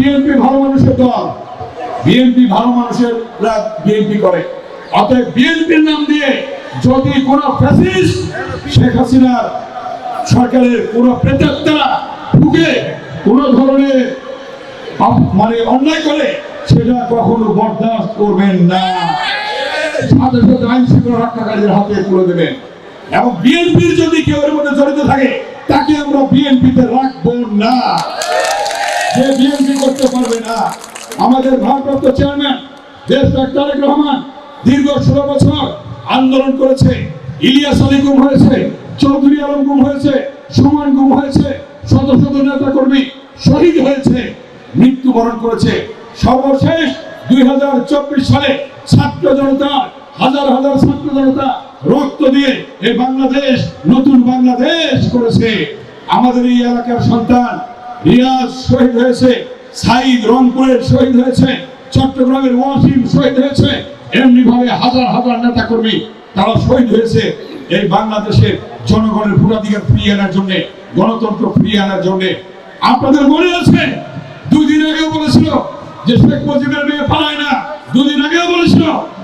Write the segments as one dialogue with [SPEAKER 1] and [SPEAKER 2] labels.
[SPEAKER 1] BNP ভালো মানুষের দল, বিএনপি ভালো মানুষের বিএনপি করে। অতএব বিএনপির নাম দিয়ে যদি কোন ফ্যাসিস্ট শেখ হাসিনার সরকারের কোন প্রেতাত্মা ঢুকে কোন ধরনের মানে অন্যায় করে, সেটা কখনো বরদাস্ত করবেন না, সাথে সাথে আইন শৃঙ্খলা রক্ষাকারীদের হাতে তুলে দেবেন। এবং বিএনপির যদি কেউ এর মধ্যে জড়িত থাকে তাকে আমরা বিএনপিতে রাখবো না, যে বিএনপি করতে পারবে না। আমাদের ভারপ্রাপ্ত চেয়ারম্যান দেশ তারেক রহমান দীর্ঘ 16 বছর আন্দোলন করেছে। ইলিয়াস আলী গুম হয়েছে, চৌধুরী আলম গুম হয়েছে, সুমন গুম হয়েছে, শত শত নেতা কর্মী শহীদ হয়েছে, মৃত্যুবরণ করেছে। সর্বশেষ 2024 সালে ছাত্র জনতা, হাজার হাজার ছাত্র জনতা রক্ত দিয়ে এই বাংলাদেশ নতুন বাংলাদেশ করেছে। আমাদের এই এলাকার সন্তান রিয়াজ শহীদ হয়েছে, সাইদ রংপুরের শহীদ হয়েছে, চট্টগ্রামের ওয়াসিম শহীদ হয়েছে, এমনি ভাবে হাজার হাজার নেতা কর্মী তারা শহীদ হয়েছে এই বাংলাদেশের জনগণের ভোটাধিকার ফিরিয়ে আনার জন্য, গণতন্ত্র ফিরিয়ে আনার জন্য। আপনাদের মনে আছে 2 দিন আগেও বলেছিল যে শেখ মুজিবের মেয়ে পালায় না, 2 দিন আগেও বলেছিল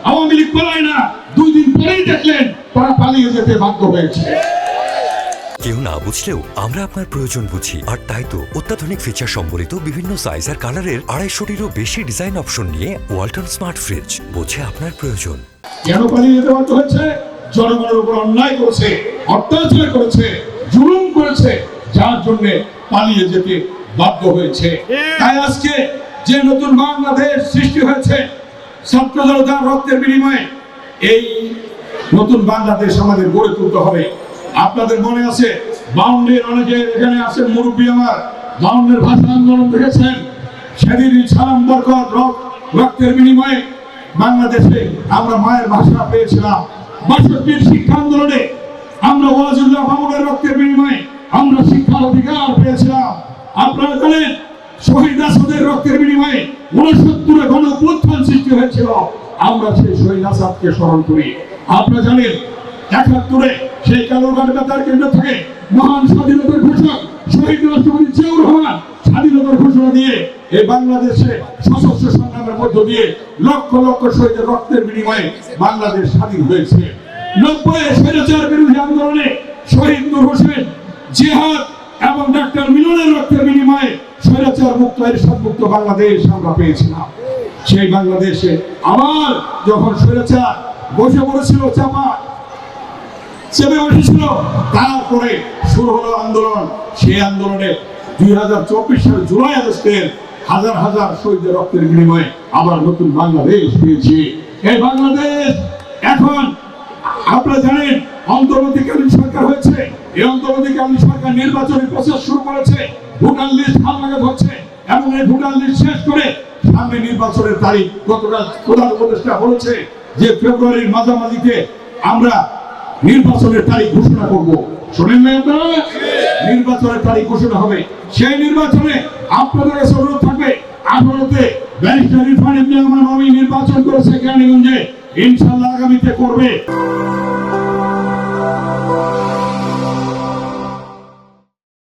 [SPEAKER 1] আওয়ামী লীগ পালায় না, 2 দিন পরেই দেখলেন তারা পালিয়ে যেতে বাধ্য হয়েছে।
[SPEAKER 2] কেউ না বুঝলেও আমরা আপনার প্রয়োজন বুঝি, আর তাই তো অত্যাধুনিক ফিচার সম্বলিত বিভিন্ন সাইজ আর কালারের 250-টিরও বেশি ডিজাইন অপশন নিয়ে ওয়ালটন স্মার্ট ফ্রিজ বোঝে আপনার প্রয়োজন।
[SPEAKER 1] কেন পালিয়ে যেতে বাধ্য হয়েছে? জনগণের উপর অন্যায় করেছে, অত্যাচার করেছে, জুলুম করেছে, যার জন্য পালিয়ে যেতে বাধ্য হয়েছে। তাই আজকে যে নতুন বাংলাদেশ সৃষ্টি হয়েছে ছাত্র জনতার রক্তের বিনিময়ে, এই নতুন বাংলাদেশ আমাদের গড়ে তুলতে হবে। আপনাদের মনে আছে 52-এর অনেকে এখানে আছেন মুরব্বী, আমার 52-এর ভাষা আন্দোলন দেখেছেন। সেদিন সালাম বরকত রক্তের বিনিময়ে বাংলাদেশে আমরা মায়ের ভাষা পেয়েছিলাম। 62-এর শিক্ষা আন্দোলনে আমরা ওয়াজুল্লাহ মামুনের রক্তের বিনিময়ে আমরা শিক্ষার অধিকার পেয়েছিলাম। আপনারা জানেন শহীদ আসাদের রক্তের বিনিময়ে 69-এ গণ অভ্যুত্থান সৃষ্টি হয়েছিল। আমরা সেই শহীদ আসাদকে স্মরণ করি। আপনারা জানেন 71-এ সেই কালুরঘাট বেতার কেন্দ্র থেকে মহান স্বাধীনতার ঘোষক শহীদ রাষ্ট্রপতি জিয়াউর রহমান স্বাধীনতার ঘোষণা দিয়ে এই বাংলাদেশে সশস্ত্র সংগ্রামের মধ্য দিয়ে লক্ষ লক্ষ শহীদের রক্তের বিনিময়ে বাংলাদেশ স্বাধীন হয়েছে। 90-এ স্বৈরাচার বিরোধী আন্দোলনে শহীদ নূর হোসেন, জিহাদ এবং ডাক্তার মিলনের রক্তের বিনিময়ে স্বৈরাচার মুক্ত এরশাদ মুক্ত বাংলাদেশ আমরা পেয়েছিলাম। সেই বাংলাদেশে আবার যখন স্বৈরাচার বসে পড়েছিল, চেপে বসেছিল, তারপরে শুরু হলো আন্দোলন। সেই আন্দোলনে 2024 সালের জুলাই আগস্টের হাজার হাজার শহীদের রক্তের বিনিময়ে আবার নতুন বাংলাদেশ পেয়েছি। এই বাংলাদেশ এখন আপনারা জানেন অন্তর্বর্তীকালীন সরকার হয়েছে। এই অন্তর্বর্তীকালীন সরকার নির্বাচনী প্রসেস শুরু করেছে, ভোটার লিস্ট হালনাগাদ হচ্ছে এবং এই ভোটার লিস্ট শেষ করে সামনে নির্বাচনের তারিখ গতকাল প্রধান উপদেষ্টা বলেছে যে ফেব্রুয়ারির মাঝামাঝিতে আমরা নির্বাচনের তারিখ ঘোষণা করব। শোনেন না আপনারা? নির্বাচনের তারিখ ঘোষণা হবে। সেই নির্বাচনে আপনাদের কাছে অনুরোধ থাকবে, আদালতে ব্যারিস্টার ইরফান ইবনে আমার মামি নির্বাচন করেছে কেরানীগঞ্জে, ইনশাআল্লাহ আগামীতে করবে।